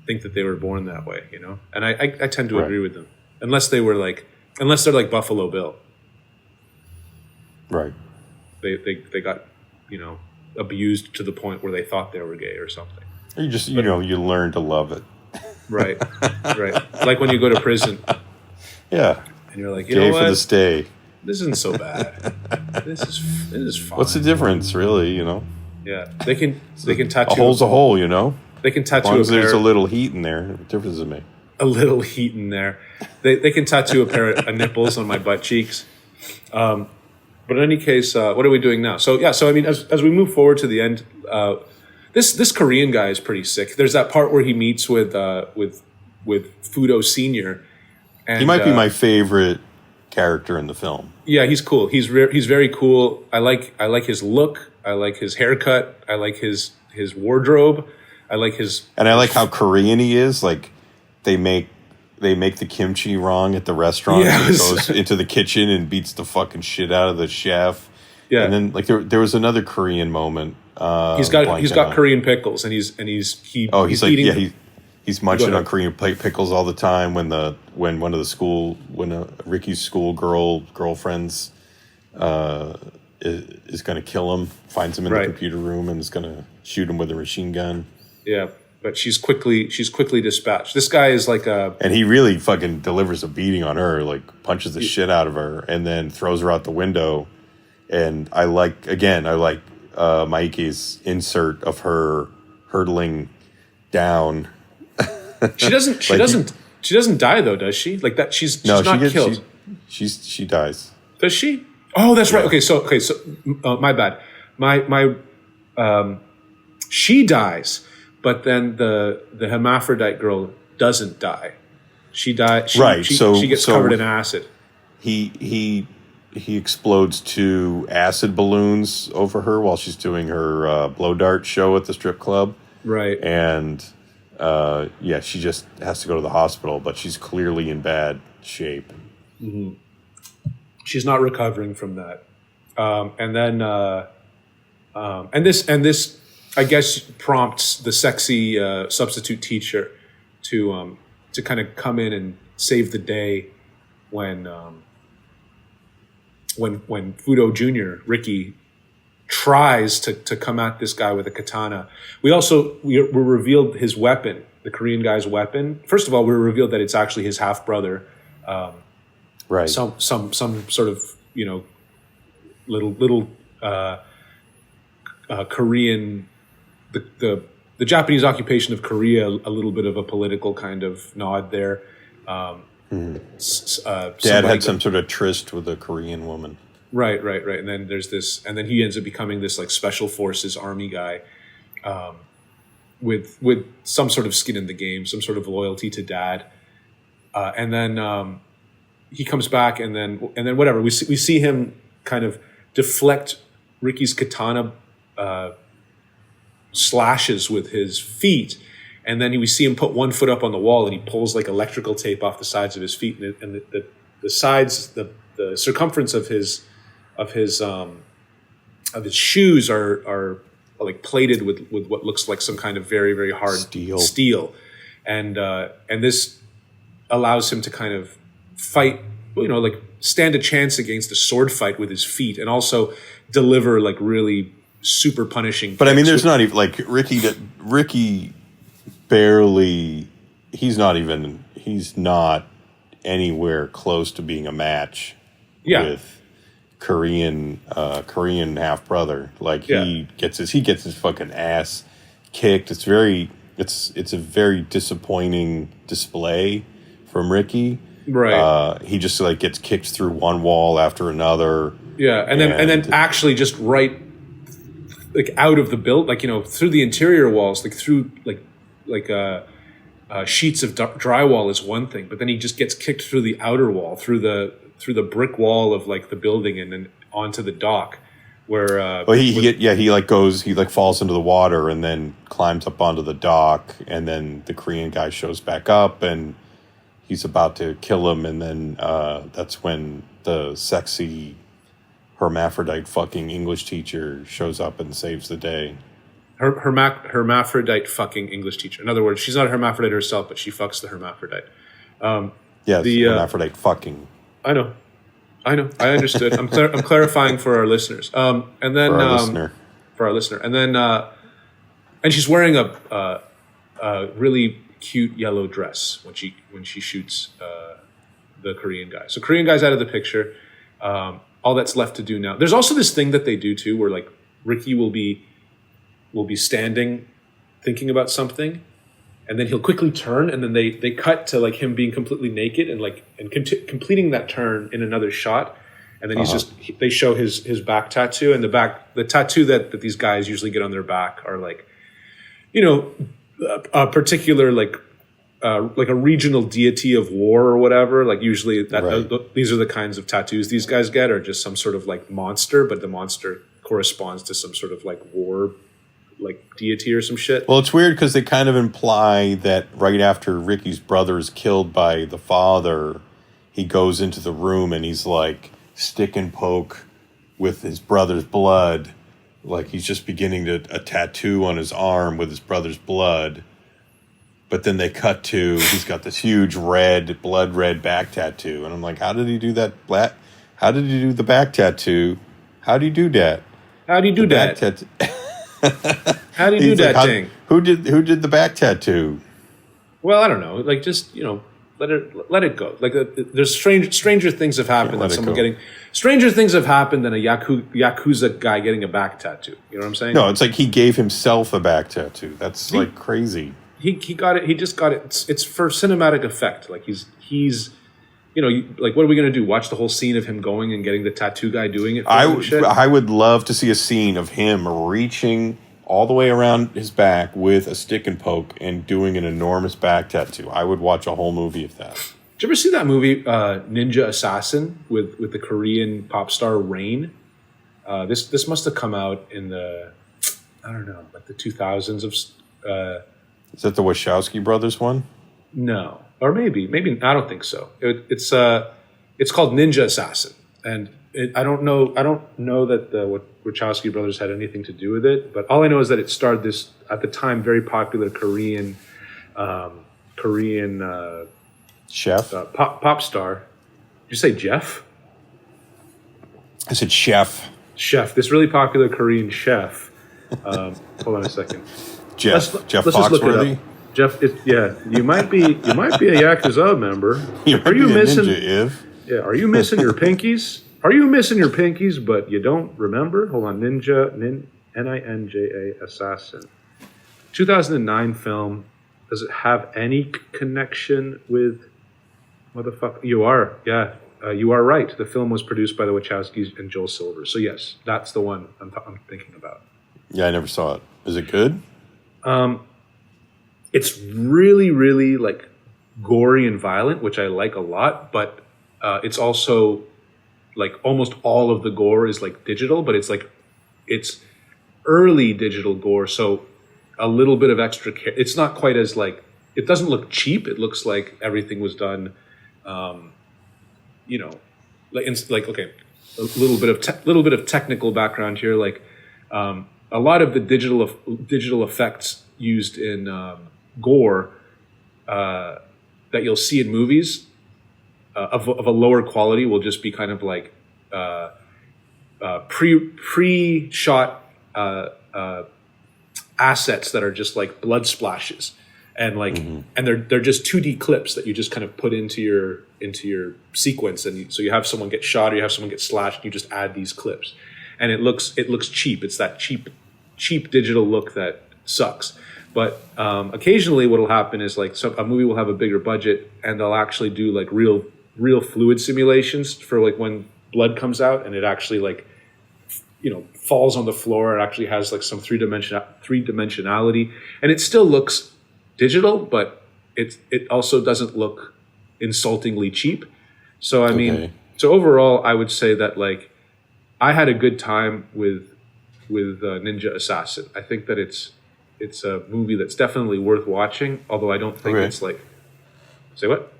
think that they were born that way. You know, and I tend to agree with them, unless they're like Buffalo Bill. Right. They got, you know, abused to the point where they thought they were gay or something. You just you learn to love it. Right. Like when you go to prison. Yeah. And you're like, you know what? For the stay. This isn't so bad. This is fine. What's the difference, really? You know. Yeah. They can tattoo. A hole's a hole, you know. They can tattoo. As long as there's a little heat in there, what difference does it make? A little heat in there. They can tattoo a pair of nipples on my butt cheeks. But in any case, what are we doing now? So I mean, as we move forward to the end, this Korean guy is pretty sick. There's that part where he meets with Fudoh Senior. And, he might be my favorite character in the film. Yeah, he's cool. He's very cool. I like his look. I like his haircut. I like his wardrobe. I like how Korean he is. Like they make the kimchi wrong at the restaurant. Yeah, and he goes into the kitchen and beats the fucking shit out of the chef. Yeah, and then like there was another Korean moment. He's got Korean pickles, and he's eating. He's munching on Korean pickles all the time. When Ricky's girlfriend's is going to kill him, finds him in the computer room and is going to shoot him with a machine gun. Yeah. But she's quickly dispatched. This guy is like and he really fucking delivers a beating on her, like punches the shit out of her, and then throws her out the window. And I like Miike's insert of her hurtling down. She doesn't die though, does she? Like that she's not killed. She dies. Does she? Oh, that's right. Okay, so my bad. She dies. But then the hermaphrodite girl doesn't die. She dies. She gets covered in acid. He explodes 2 acid balloons over her while she's doing her blow dart show at the strip club. Right. And she just has to go to the hospital, but she's clearly in bad shape. Mm-hmm. She's not recovering from that. And this I guess prompts the sexy substitute teacher to to kind of come in and save the day when Fudoh Jr. Ricky tries to come at this guy with a katana. We're revealed his weapon, the Korean guy's weapon. First of all, we're revealed that it's actually his half brother. Right. Some sort of little Korean, the Japanese occupation of Korea, a little bit of a political kind of nod there. Dad had some sort of tryst with a Korean woman. Right. And then there's this, and then he ends up becoming this like special forces army guy, with some sort of skin in the game, some sort of loyalty to dad, and then he comes back, and then whatever we see him kind of deflect Ricky's katana slashes with his feet. And then we see him put one foot up on the wall, and he pulls like electrical tape off the sides of his feet, and the sides, the circumference of his shoes are like plated with what looks like some kind of very, very hard steel, and this allows him to kind of fight, like stand a chance against a sword fight with his feet, and also deliver like really super punishing. But I mean, there's not even like Ricky. Barely, he's not anywhere close to being a match with Korean half brother. Like he gets his fucking ass kicked. It's a very disappointing display from Ricky. Right. He just like gets kicked through one wall after another. Yeah, and then actually just right like out of the build, like through the interior walls, like through like sheets of drywall is one thing, but then he just gets kicked through the outer wall, through the brick wall of like the building, and then onto the dock, where he falls into the water and then climbs up onto the dock, and then the Korean guy shows back up and he's about to kill him, and then that's when the sexy hermaphrodite fucking English teacher shows up and saves the day. Hermaphrodite fucking English teacher. In other words, she's not a hermaphrodite herself, but she fucks the hermaphrodite. Hermaphrodite fucking. I know. I understood. I'm clarifying for our listeners. And then for our listener, and then and she's wearing a really cute yellow dress when she shoots the Korean guy. So Korean guy's out of the picture. All that's left to do now. There's also this thing that they do too, where like Ricky will be standing thinking about something, and then he'll quickly turn, and then they cut to like him being completely naked and completing that turn in another shot, and then they show his back tattoo, and the tattoo that these guys usually get on their back are like a particular like a regional deity of war or whatever. Like usually these are the kinds of tattoos these guys get, or just some sort of like monster, but the monster corresponds to some sort of like war like deity or some shit. Well, it's weird because they kind of imply that right after Ricky's brother is killed by the father, he goes into the room and he's like stick and poke with his brother's blood. Like he's just beginning a tattoo on his arm with his brother's blood. But then they cut to, he's got this huge blood red back tattoo. And I'm like, how did he do that? How did he do the back tattoo? How do you do that? How do you do that? How do you do that thing? Who did the back tattoo? Well, I don't know. Like, just let it go. Like, there's stranger things have happened than someone getting. Stranger things have happened than a Yakuza guy getting a back tattoo. You know what I'm saying? No, it's like he gave himself a back tattoo. That's like crazy. He got it. He just got it. It's for cinematic effect. Like he's like, what are we going to do? Watch the whole scene of him going and getting the tattoo guy doing it? I would love to see a scene of him reaching all the way around his back with a stick and poke and doing an enormous back tattoo. I would watch a whole movie of that. Did you ever see that movie, Ninja Assassin, with the Korean pop star Rain? This must have come out in the, I don't know, like the 2000s of. Is that the Wachowski brothers one? No. Or maybe I don't think so. It's called Ninja Assassin, and I don't know that the Wachowski brothers had anything to do with it. But all I know is that it starred this at the time very popular Korean Korean Chef. pop star. Did you say Jeff? I said chef. Chef. This really popular Korean chef. Hold on a second. Jeff Let's just look it Foxworthy. up. Jeff, yeah, you might be a Yakuza member. Are you missing? Yeah, are you missing your pinkies? Are you missing your pinkies, but you don't remember? Hold on, Ninja Assassin. 2009 film. Does it have any connection with motherfucker? You are, yeah, you are right. The film was produced by the Wachowskis and Joel Silver. So yes, that's the one I'm thinking about. Yeah, I never saw it. Is it good? It's really, really like gory and violent, which I like a lot. But it's also like almost all of the gore is like digital, but it's early digital gore, so a little bit of extra care. It's not quite as like, it doesn't look cheap. It looks like everything was done, okay, a little bit of technical background here. Like a lot of the digital effects used in gore that you'll see in movies of a lower quality will just be kind of like pre-shot assets that are just like blood splashes, and like and they're just 2D clips that you just kind of put into your sequence, and so you have someone get shot or you have someone get slashed, and you just add these clips, and it looks cheap. It's that cheap digital look that sucks. But occasionally, what'll happen is like a movie will have a bigger budget, and they'll actually do like real fluid simulations for like when blood comes out, and it actually like falls on the floor. It actually has like some three dimensionality, and it still looks digital, but it also doesn't look insultingly cheap. So I mean, so overall, I would say that like I had a good time with Ninja Assassin. I think that it's a movie that's definitely worth watching, although I don't think it's like. Say what?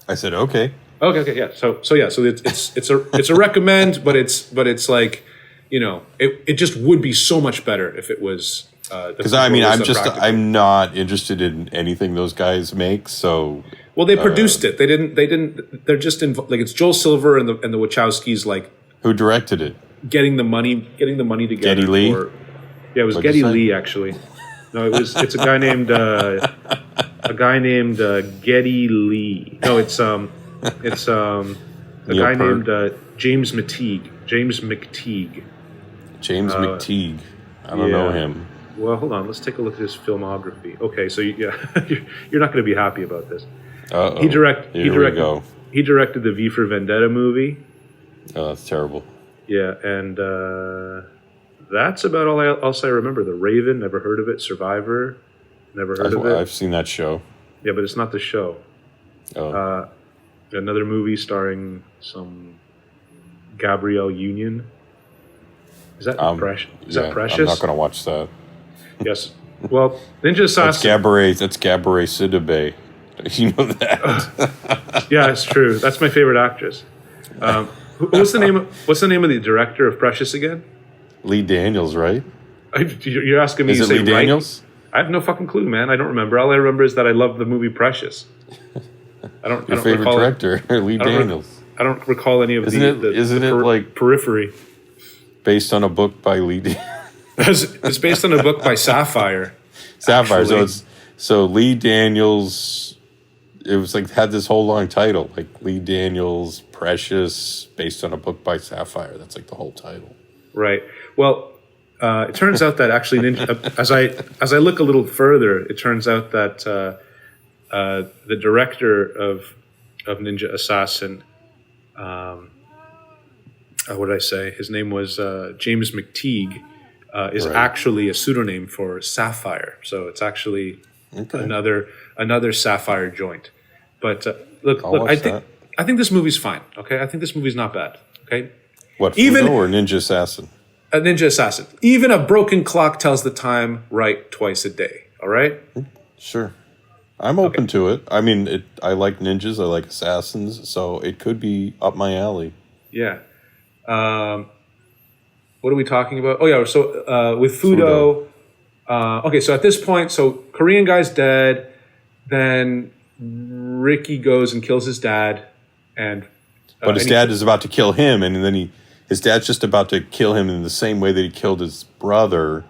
I said okay. Okay, yeah. So it's a recommend, but it's like, it just would be so much better if it was. Because I'm not interested in anything those guys make. So well, they produced it. They didn't. They're just like it's Joel Silver and the Wachowskis, like who directed it, getting the money together. Geddy Lee. Yeah, it was Geddy Lee actually. No, it's a guy named Geddy Lee. No, it's a guy named James McTeague. James McTeague. I don't know him. Well, hold on. Let's take a look at his filmography. Okay, so you're not going to be happy about this. Uh-oh. He directed the V for Vendetta movie. Oh, that's terrible. Yeah, and that's about all else I remember. The Raven, never heard of it. Survivor, never heard of it. I've seen that show. Yeah, but it's not the show. Oh. Another movie starring some Gabrielle Union. Is that Precious? Is that Precious? I'm not going to watch that. Yes. Well, Ninja Assassin. That's Gabourey Sidibe. You know that? Yeah, it's true. That's my favorite actress. What's the name of the director of Precious again? Lee Daniels, right? You're asking me. Is it Lee Daniels? I have no fucking clue, man. I don't remember. All I remember is that I love the movie Precious. Your favorite director, Lee Daniels. I don't recall any of Isn't it like Periphery? Based on a book by Lee Daniels. It's based on a book by Sapphire. Sapphire. So Lee Daniels. It was like had this whole long title, like Lee Daniels Precious, based on a book by Sapphire. That's like the whole title. Right. Well, it turns out that actually, as I look a little further, it turns out that the director of Ninja Assassin, what did I say? His name was James McTeague. Is actually a pseudonym for Sapphire. So it's actually another Sapphire joint. But look, I think this movie's fine. Okay, I think this movie's not bad. Okay, what Fudoh or Ninja Assassin? A Ninja Assassin. Even a broken clock tells the time right twice a day. All right. Sure, I'm open to it. I mean, I like ninjas. I like assassins. So it could be up my alley. Yeah. What are we talking about? Oh yeah, so with Fudoh. Okay, so at this point, so Korean guy's dead. Then Ricky goes and kills his dad, and but his dad is about to kill him, and then his dad's just about to kill him in the same way that he killed his brother.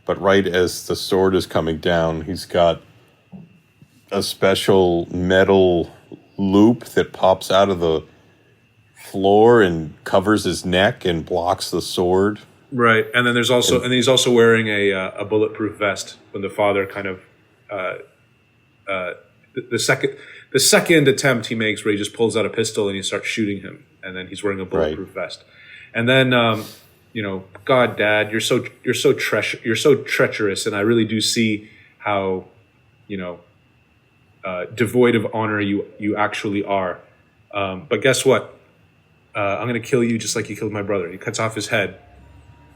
But right as the sword is coming down, he's got a special metal loop that pops out of the floor and covers his neck and blocks the sword. Right, and then he's also wearing a bulletproof vest when the father kind of the second attempt he makes where he just pulls out a pistol and he starts shooting him, and then he's wearing a bulletproof vest, and then God, Dad, you're so treacherous, and I really do see how devoid of honor you actually are. But guess what? I'm going to kill you just like you killed my brother. He cuts off his head.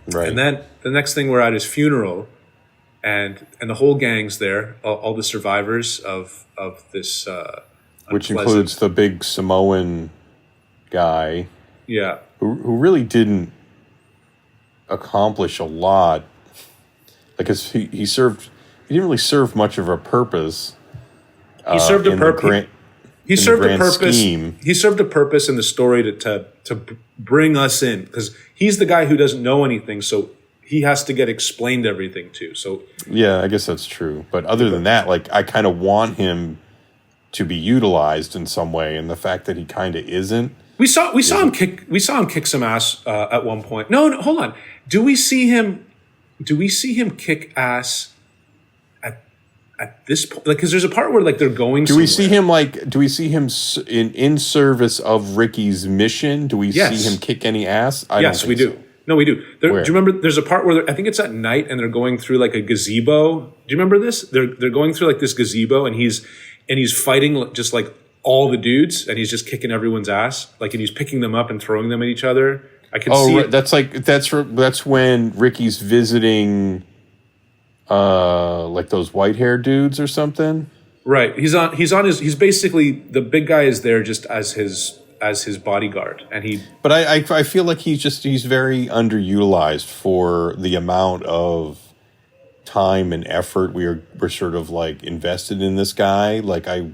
Right. And then the next thing, we're at his funeral, and the whole gang's there, all the survivors of this, which includes the big Samoan guy, who really didn't accomplish a lot, because he didn't really serve much of a purpose. He served a purpose. He served a purpose. Scheme. He served a purpose in the story to bring us in, because he's the guy who doesn't know anything, so he has to get explained everything too. So yeah, I guess that's true. But other than that, like, I kind of want him to be utilized in some way, and the fact that he kind of isn't. We saw him kick some ass at one point. No, hold on. Do we see him kick ass at this point? Like, because there's a part where like they're going. Do we see him in service of Ricky's mission? Do we see him kick any ass? Yes, we do. No, we do. Do you remember? There's a part where I think it's at night, and they're going through like a gazebo. Do you remember this? They're going through like this gazebo, and he's fighting just like all the dudes, and he's just kicking everyone's ass, like, and he's picking them up and throwing them at each other. I can see. Right. That's when Ricky's visiting, like those white hair dudes or something. Right. He's basically, the big guy is there just as his bodyguard, and he. But I feel like he's very underutilized for the amount of time and effort we're sort of like invested in this guy. Like I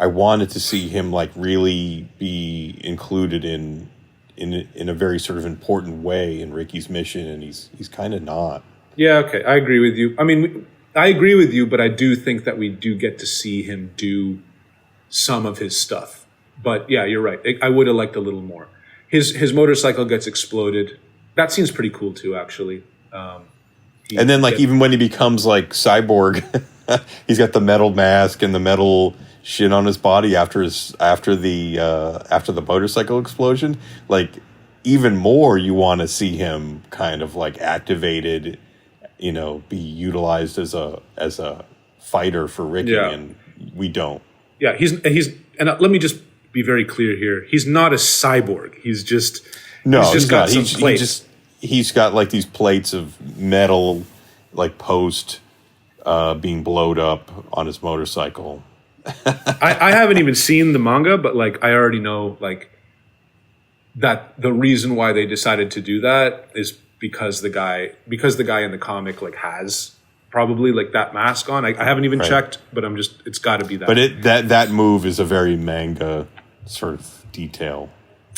wanted to see him like really be included in a very sort of important way in Ricky's mission, and he's kind of not. Yeah, okay, I agree with you. I mean, I agree with you, but I do think that we do get to see him do some of his stuff. But yeah, you're right. I would have liked a little more. His motorcycle gets exploded. That seems pretty cool too, actually. And then, like, even when he becomes like Cyborg, he's got the metal mask and the metal shit on his body after the motorcycle explosion. Like, even more, you want to see him kind of like activated, be utilized as a fighter for Ricky, and we don't. Yeah, he's and let me just be very clear here. He's not a cyborg. He's just got some plates. He's got like these plates of metal, like post being blowed up on his motorcycle. I haven't even seen the manga, but like I already know like that the reason why they decided to do that is because the guy in the comic like has probably like that mask on. I haven't even checked, but it's got to be that. But that move is a very manga sort of detail.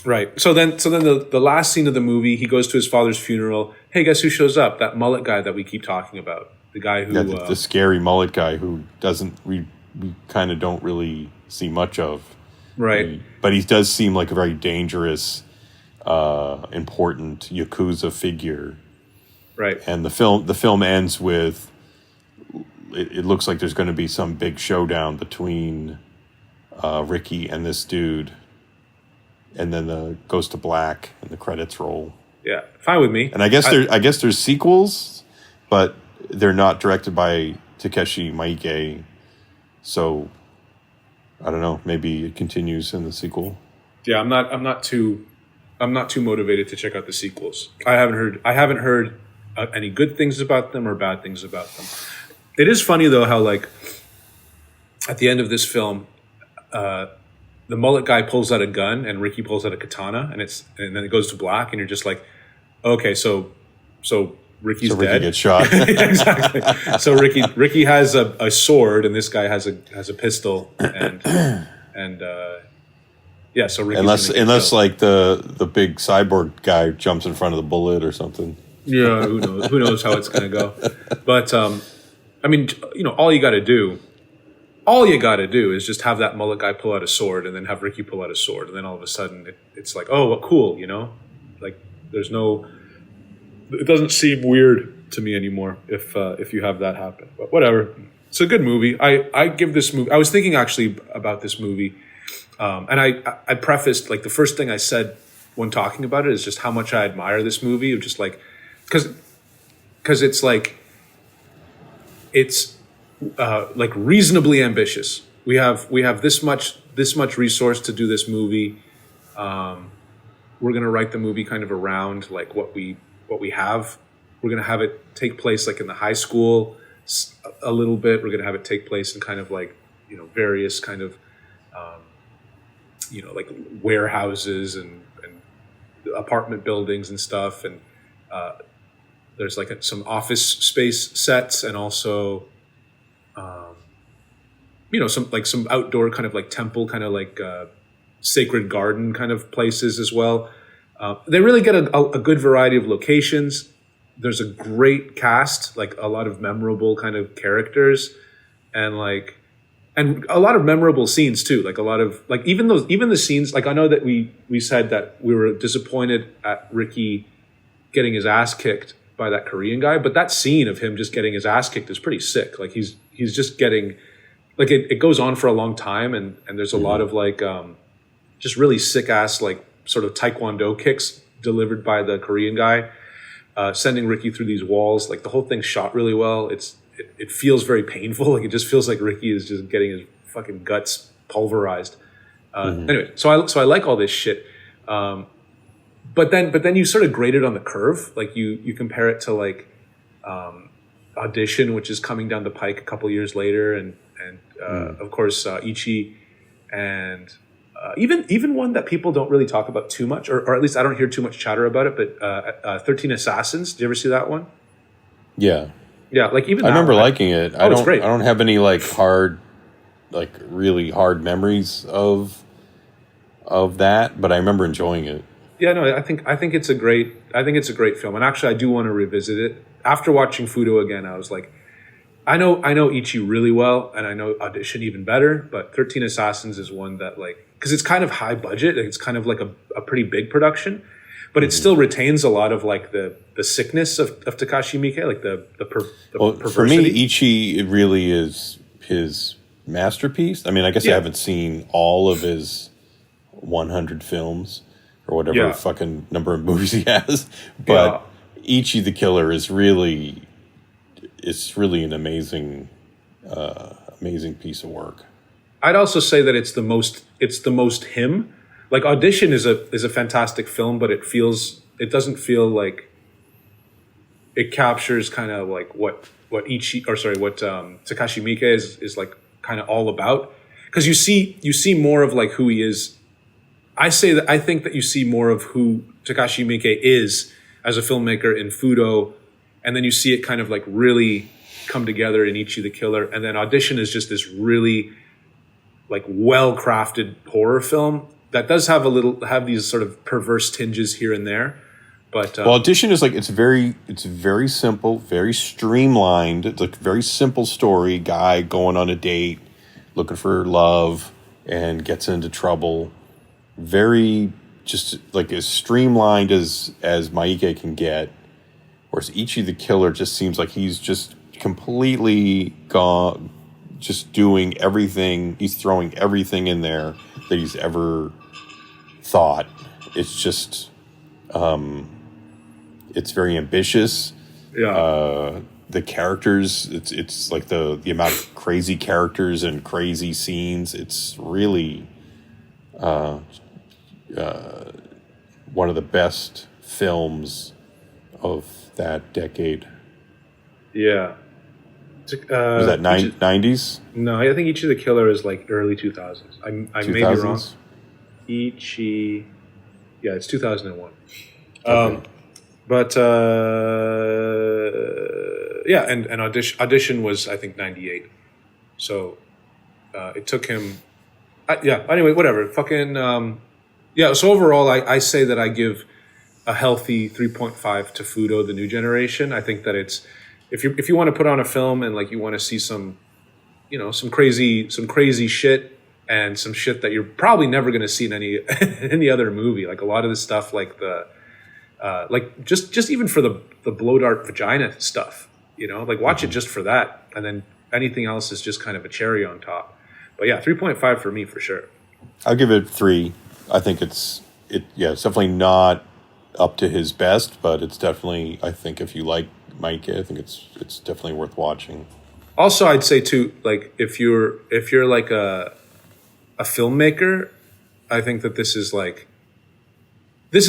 Right. So then the last scene of the movie, he goes to his father's funeral. Hey, guess who shows up? That mullet guy that we keep talking about. The guy who the scary mullet guy who we kind of don't really see much of. Right. But he does seem like a very dangerous, important Yakuza figure. Right. And the film ends with it looks like there's going to be some big showdown between Ricky and this dude. And then the goes to black and the credits roll. Yeah, fine with me. And I guess there's sequels, but they're not directed by Takashi Miike. So I don't know. Maybe it continues in the sequel. Yeah, I'm not too motivated to check out the sequels. I haven't heard any good things about them or bad things about them. It is funny though how like at the end of this film. The mullet guy pulls out a gun and Ricky pulls out a katana, and then it goes to black, and you're just like, okay, so Ricky's So Ricky dead. gets shot. Exactly. So Ricky has a sword, and this guy has a pistol, and yeah. So Ricky's unless like the big cyborg guy jumps in front of the bullet or something. Yeah, who knows? Who knows how it's going to go? But I mean, all you got to do is just have that mullet guy pull out a sword, and then have Ricky pull out a sword, and then all of a sudden it's like, oh, well, cool, like there's no. It doesn't seem weird to me anymore if you have that happen. But whatever, it's a good movie. I give this movie. I was thinking actually about this movie, and I prefaced like the first thing I said when talking about it is just how much I admire this movie. Of just like. Because it's like reasonably ambitious. We have this much resource to do this movie. We're gonna write the movie kind of around like what we have. We're gonna have it take place like in the high school a little bit. We're gonna have it take place in kind of like various kind of like warehouses and apartment buildings and stuff and. There's like some office space sets and also, some outdoor kind of like temple, kind of like sacred garden kind of places as well. They really get a good variety of locations. There's a great cast, like a lot of memorable kind of characters, and a lot of memorable scenes too. Like a lot of like even the scenes. Like I know that we said that we were disappointed at Ricky getting his ass kicked by that Korean guy, but that scene of him just getting his ass kicked is pretty sick. Like he's just getting like it goes on for a long time and there's a lot of like just really sick ass like sort of taekwondo kicks delivered by the Korean guy, sending Ricky through these walls. Like the whole thing's shot really well. It feels very painful. Like it just feels like Ricky is just getting his fucking guts pulverized. Anyway, so I like all this shit. But then you sort of grade it on the curve. Like you compare it to like Audition, which is coming down the pike a couple years later, and of course Ichi, and even one that people don't really talk about too much, or at least I don't hear too much chatter about it. But 13 Assassins. Did you ever see that one? Yeah. Yeah, like even I remember liking it. It's great. I don't have any like really hard memories of that, but I remember enjoying it. Yeah, no, I think it's a great film, and actually I do want to revisit it. After watching Fudoh again, I was like, I know Ichi really well, and I know Audition even better, but 13 Assassins is one that like because it's kind of high budget, it's kind of like a pretty big production, but it still retains a lot of like the sickness of Takashi Miike, like the perversity. For me, Ichi it really is his masterpiece. I mean, I guess I haven't seen all of his 100 films. Or whatever fucking number of movies he has, but Ichi the Killer is really an amazing piece of work. I'd also say that it's the most him. Like Audition is a fantastic film, but it doesn't feel like it captures kind of like what Takashi Miike is like kind of all about, because you see more of like who he is. I think that you see more of who Takashi Miike is as a filmmaker in Fudoh, and then you see it kind of like really come together in Ichi the Killer, and then Audition is just this really like well-crafted horror film that does have these sort of perverse tinges here and there. But Audition is like it's very simple, very streamlined. It's like a very simple story: guy going on a date, looking for love, and gets into trouble. Very just like as streamlined as Miike can get, whereas Ichi the Killer just seems like he's just completely gone, just doing everything. He's throwing everything in there that he's ever thought. It's just, it's very ambitious. Yeah. The characters, it's like the amount of crazy characters and crazy scenes. It's really. One of the best films of that decade. Yeah. Was that 90s? No, I think Ichi the Killer is like early 2000s. I may be wrong. 2000s? Ichi... Yeah, it's 2001. Okay. But yeah, and audition was I think 98. So it took him. Yeah. Anyway, whatever. Fucking yeah. So overall, I say that I give a healthy 3.5 to Fudoh, the new generation. I think that it's if you want to put on a film and like you want to see some some crazy shit and some shit that you're probably never going to see in any other movie. Like a lot of the stuff, like the like just even for the blow dart vagina stuff, like watch it just for that, and then anything else is just kind of a cherry on top. But yeah, 3.5 for me for sure. I'll give it 3. I think it's definitely not up to his best, but it's definitely, I think if you like Miike, I think it's definitely worth watching. Also, I'd say too, like if you're like a filmmaker, I think that this is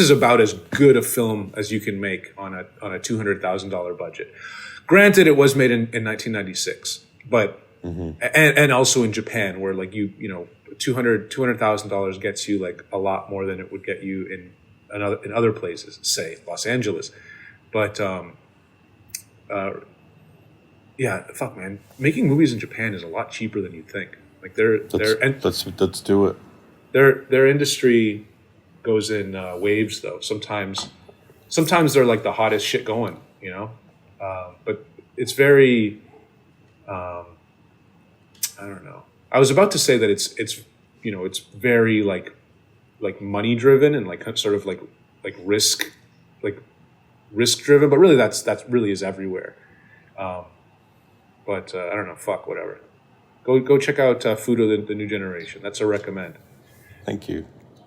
about as good a film as you can make on a $200,000 budget. Granted, it was made in 1996, but and also in Japan, where like $200,000 gets you like a lot more than it would get you in other places, say Los Angeles. But yeah, fuck, man, making movies in Japan is a lot cheaper than you'd think. Like let's do it. Their industry goes in waves, though. Sometimes they're like the hottest shit going, but it's very I don't know. I was about to say that it's very like money driven and like sort of like risk driven, but really that really is everywhere. But I don't know. Fuck, whatever. Go check out Fudoh, the new generation. That's a recommend. Thank you.